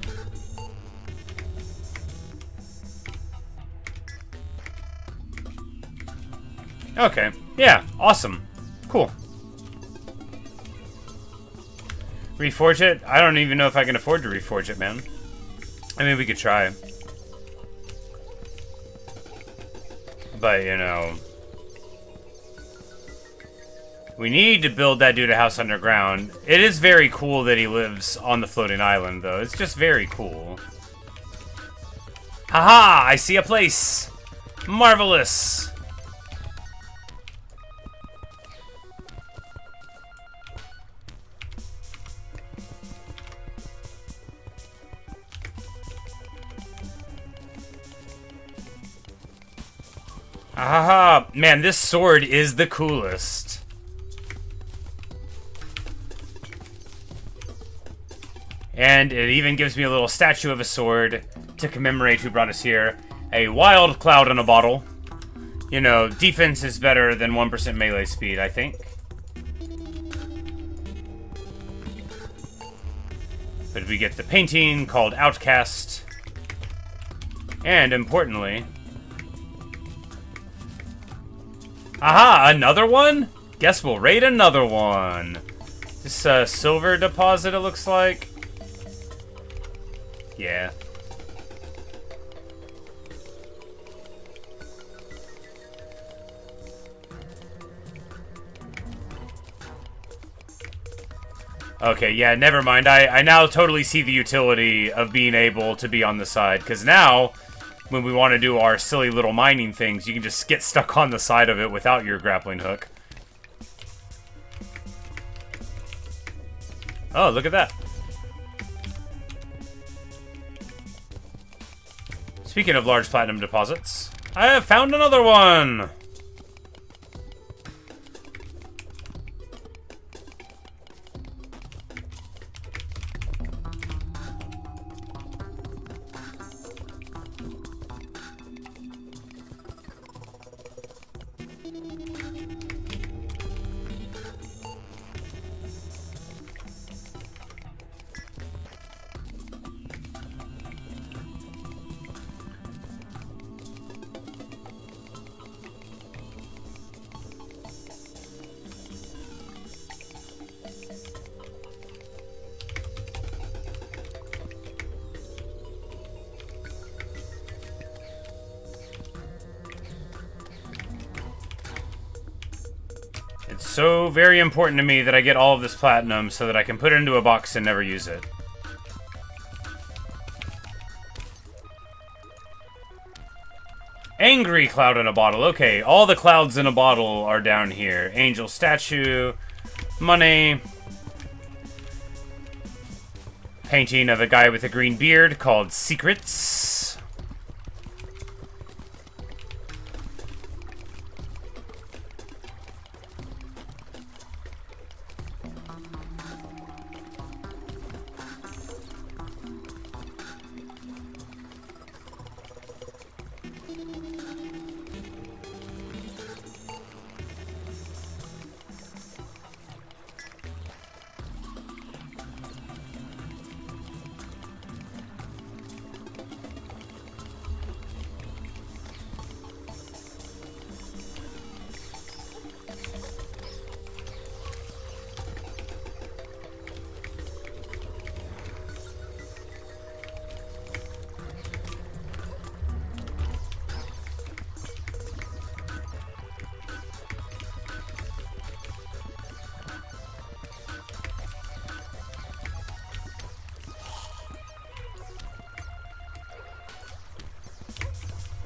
Okay. Yeah, awesome. Cool. Reforge it? I don't even know if I can afford to reforge it, man. I mean, we could try. But, you know... We need to build that dude a house underground. It is very cool that he lives on the floating island, though. It's just very cool. Haha! I see a place! Marvelous! Haha! Man, this sword is the coolest. And it even gives me a little statue of a sword to commemorate who brought us here. A wild cloud in a bottle. You know, defense is better than 1% melee speed, I think. But we get the painting called Outcast. And importantly... Aha! Another one? Guess we'll raid another one. This silver deposit, it looks like. Yeah. Okay, yeah, never mind. I now totally see the utility of being able to be on the side, because now, when we want to do our silly little mining things, you can just get stuck on the side of it without your grappling hook. Oh, look at that. Speaking of large platinum deposits, I have found another one! It's so very important to me that I get all of this platinum so that I can put it into a box and never use it. Angry cloud in a bottle. Okay, all the clouds in a bottle are down here. Angel statue, money, painting of a guy with a green beard called Secrets.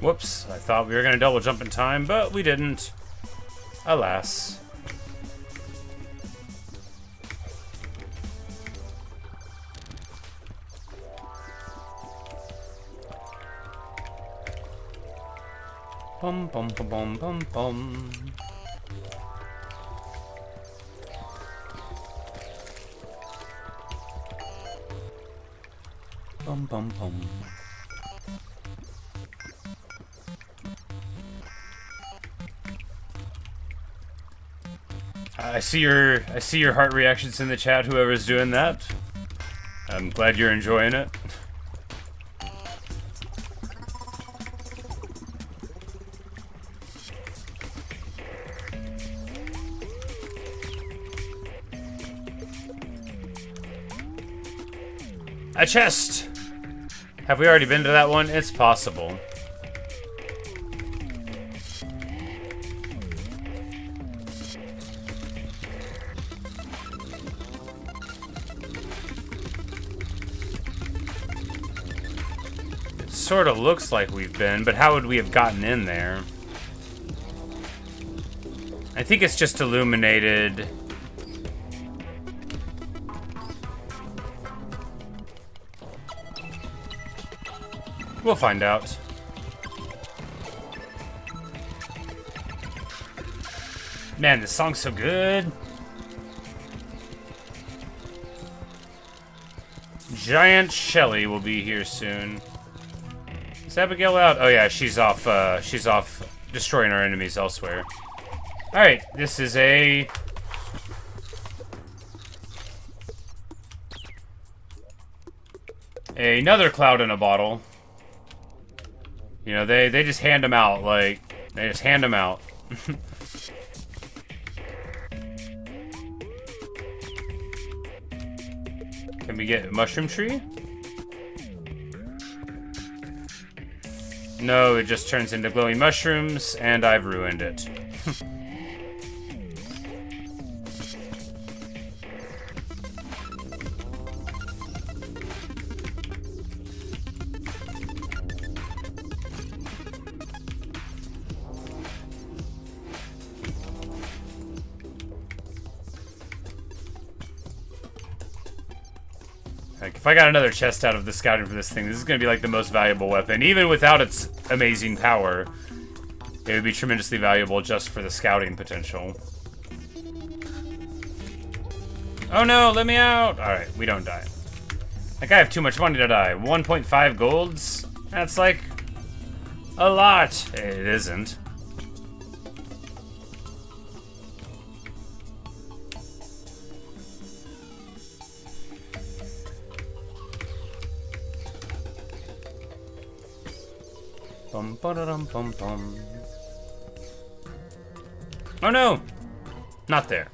Whoops, I thought we were going to double jump in time, but we didn't. Alas. Bum bum bum bum bum bum. Bum bum bum. I see your heart reactions in the chat, whoever's doing that. I'm glad you're enjoying it. A chest! Have we already been to that one? It's possible. Sort of looks like we've been, but how would we have gotten in there? I think it's just illuminated. We'll find out. Man, this song's so good. Giant Shelly will be here soon. Is Abigail out? Oh yeah, she's off destroying our enemies elsewhere. Alright, this is another cloud in a bottle. You know, they just hand them out, like, they just hand them out. Can we get a mushroom tree? No, it just turns into glowing mushrooms, and I've ruined it. Like, if I got another chest out of the scouting for this thing, this is going to be, like, the most valuable weapon. Even without its amazing power, it would be tremendously valuable just for the scouting potential. Oh no, let me out! Alright, we don't die. Like, I have too much money to die. 1.5 golds? That's, like, a lot. It isn't. Bum ba da dum bum bum. Oh no! Not there.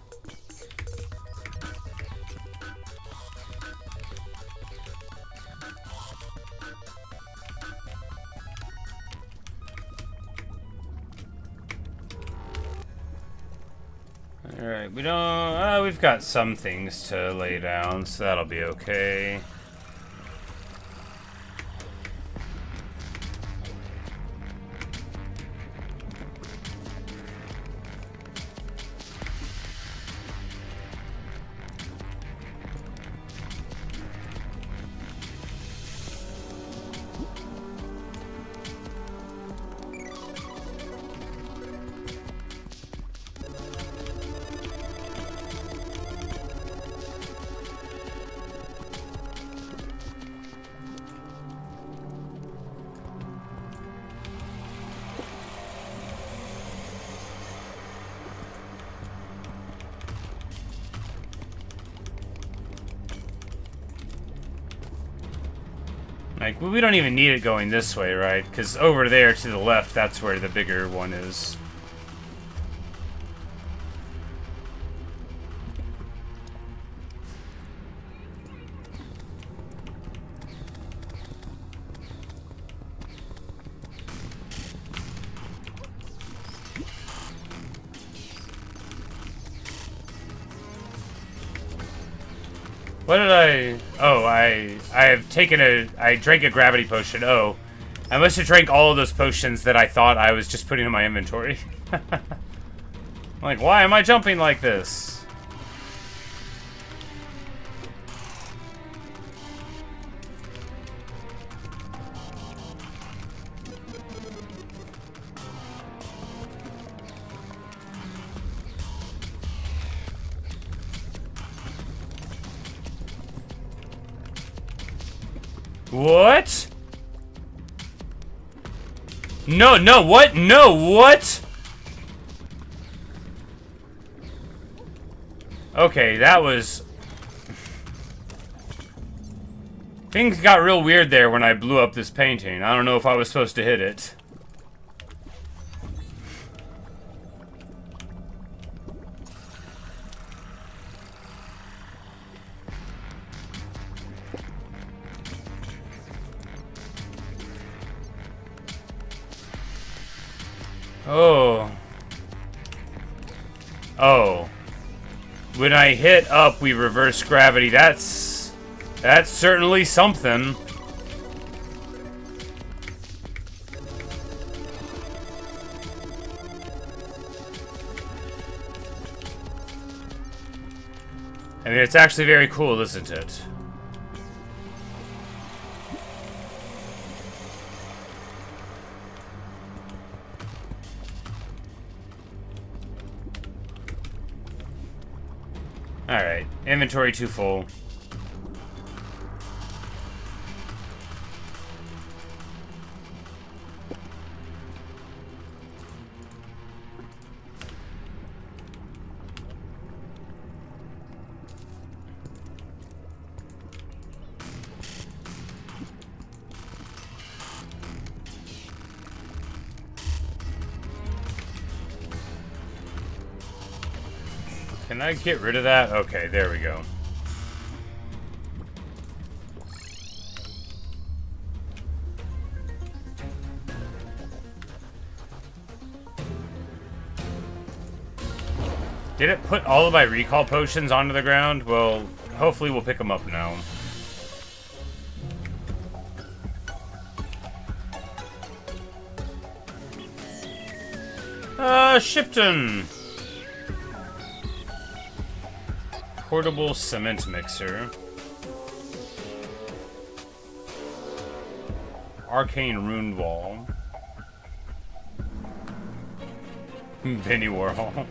Alright, we don't... we've got some things to lay down, so that'll be okay. Like, we don't even need it going this way, right? Because over there to the left, that's where the bigger one is. What did I... Oh, I have taken I drank a gravity potion. Oh. I must have drank all of those potions that I thought I was just putting in my inventory. Like, why am I jumping like this? What? No, no, what? No, what? Okay, that was... Things got real weird there when I blew up this painting. I don't know if I was supposed to hit it. Oh. Oh. When I hit up, we reverse gravity. That's certainly something. I mean, it's actually very cool, isn't it? Alright, inventory too full. Can I get rid of that? Okay, there we go. Did it put all of my recall potions onto the ground? Well, hopefully we'll pick them up now. Shipton! Portable cement mixer. arcane rune wall. Penny Warhol.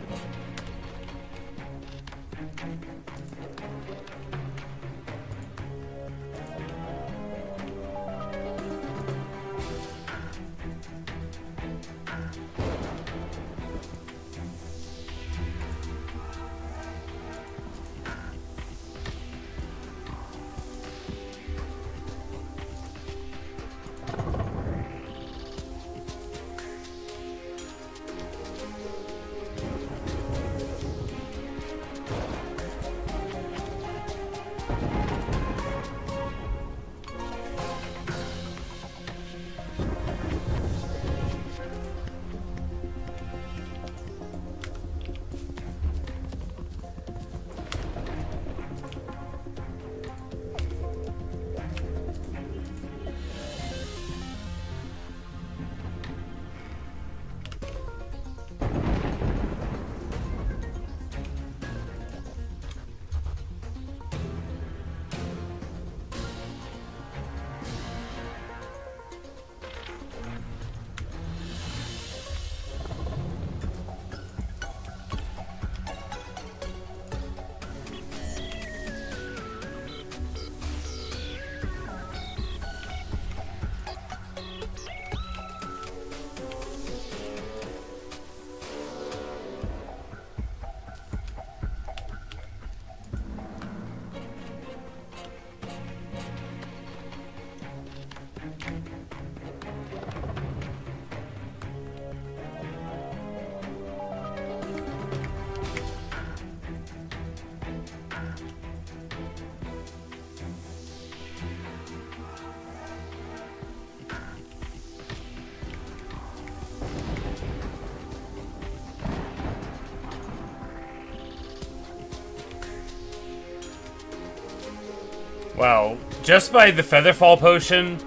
Wow, just by the Featherfall potion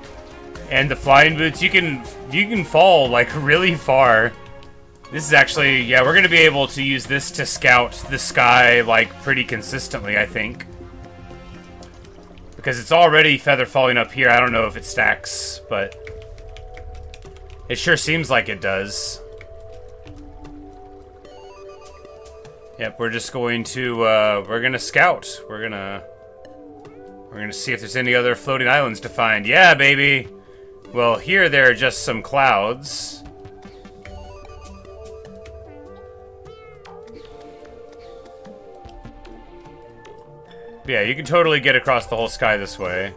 and the flying boots, you can fall like really far. This is actually, yeah, we're gonna be able to use this to scout the sky like pretty consistently, I think. Because it's already feather falling up here. I don't know if it stacks, but it sure seems like it does. Yep, we're just going to, we're gonna scout. We're gonna see if there's any other floating islands to find. Yeah, baby! Well, here there are just some clouds. Yeah, you can totally get across the whole sky this way.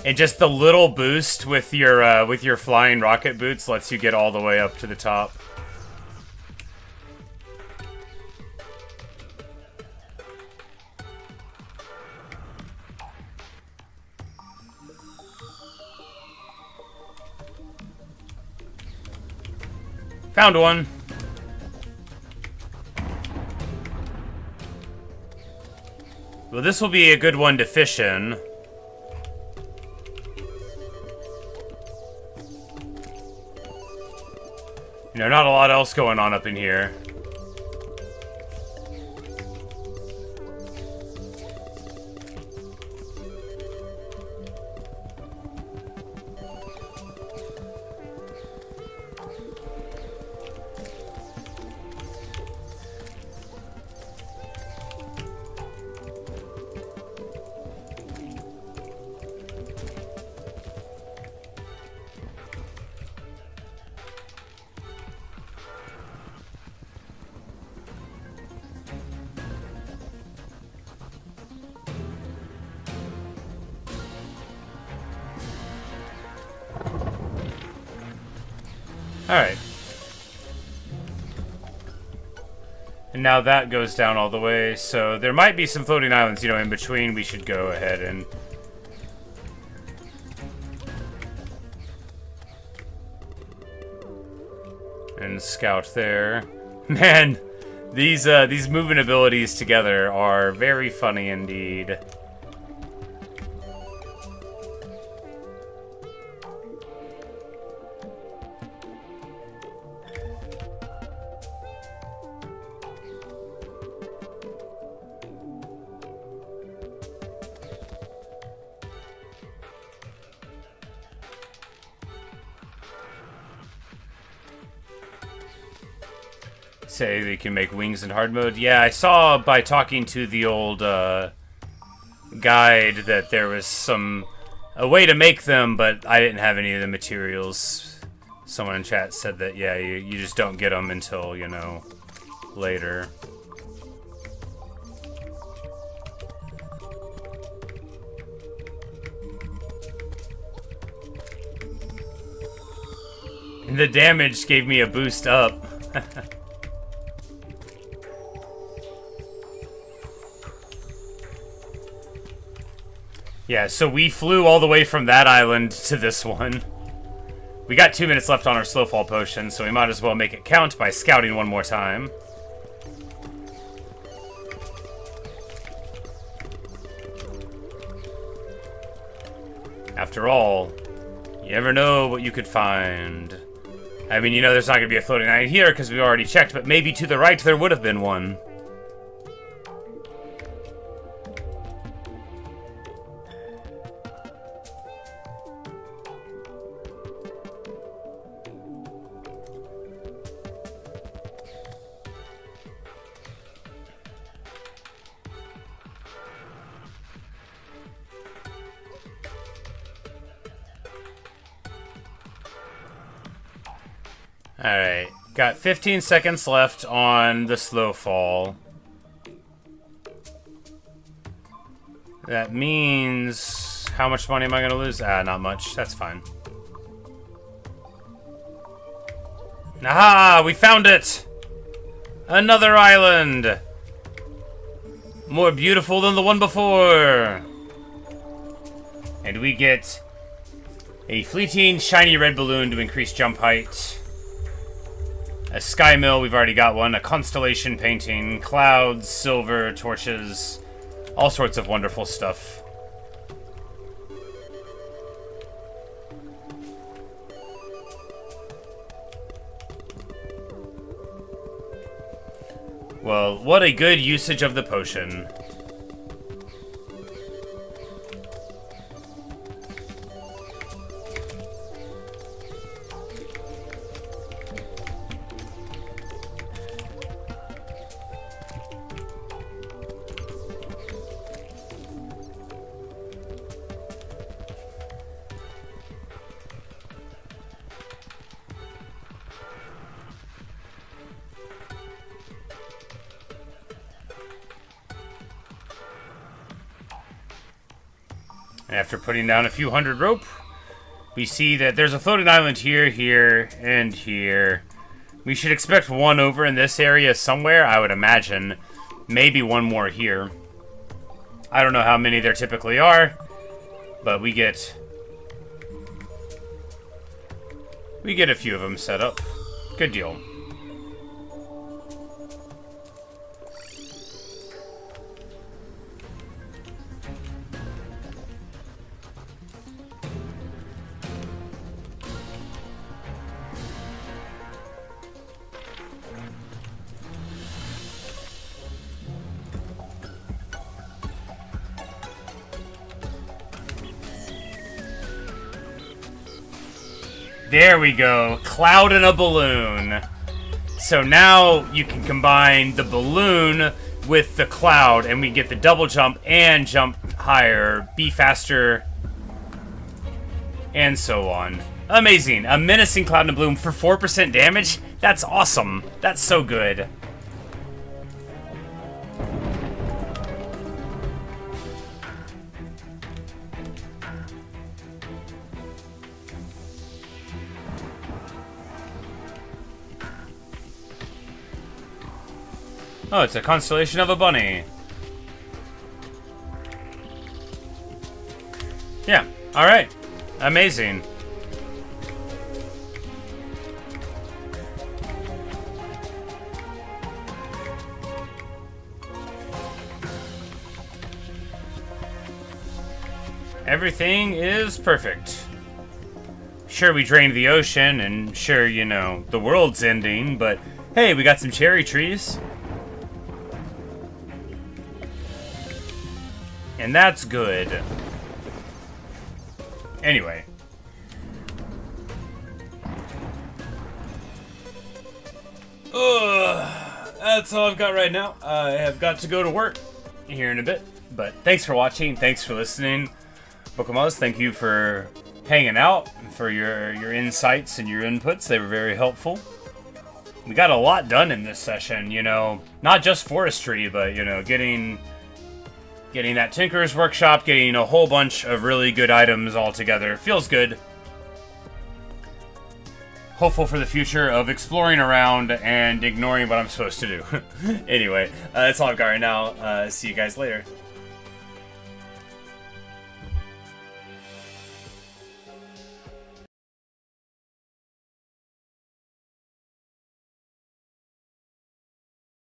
And just the little boost with your flying rocket boots lets you get all the way up to the top. Found one. Well, this will be a good one to fish in. You know, not a lot else going on up in here. Alright. And now that goes down all the way, so there might be some floating islands, you know, in between. We should go ahead and scout there. Man, these movement abilities together are very funny indeed. Say they can make wings in hard mode. Yeah, I saw by talking to the old guide that there was a way to make them, but I didn't have any of the materials. Someone in chat said that, yeah, you just don't get them until, you know, later. And the damage gave me a boost up. Yeah, so we flew all the way from that island to this one. We got 2 minutes left on our Slowfall potion, so we might as well make it count by scouting one more time. After all, you never know what you could find. I mean, you know there's not going to be a floating island here because we already checked, but maybe to the right there would have been one. Alright, got 15 seconds left on the slow fall. That means... how much money am I going to lose? Ah, not much. That's fine. Aha! We found it! Another island! More beautiful than the one before! And we get a fleeting, shiny red balloon to increase jump height. A sky mill, we've already got one. A constellation painting, clouds, silver, torches, all sorts of wonderful stuff. Well, what a good usage of the potion. After putting down a few hundred rope, we see that there's a floating island here, here, and here. We should expect one over in this area somewhere, I would imagine. Maybe one more here. I don't know how many there typically are, but we get a few of them set up. Good deal. There we go. Cloud and a balloon. So now you can combine the balloon with the cloud and we get the double jump and jump higher, be faster, and so on. Amazing. A menacing cloud and a balloon for 4% damage? That's awesome. That's so good. Oh, it's a constellation of a bunny. Yeah, alright. Amazing. Everything is perfect. Sure, we drained the ocean, and sure, you know, the world's ending, but hey, we got some cherry trees. And that's good. Anyway. Ugh. that's all I've got right now. I have got to go to work here in a bit. But thanks for watching. Thanks for listening. Bookamos, thank you for hanging out and for your insights and your inputs. They were very helpful. We got a lot done in this session, you know, not just forestry, but, you know, getting that Tinker's Workshop, getting a whole bunch of really good items all together. Feels good. Hopeful for the future of exploring around and ignoring what I'm supposed to do. Anyway, that's all I've got right now. See you guys later.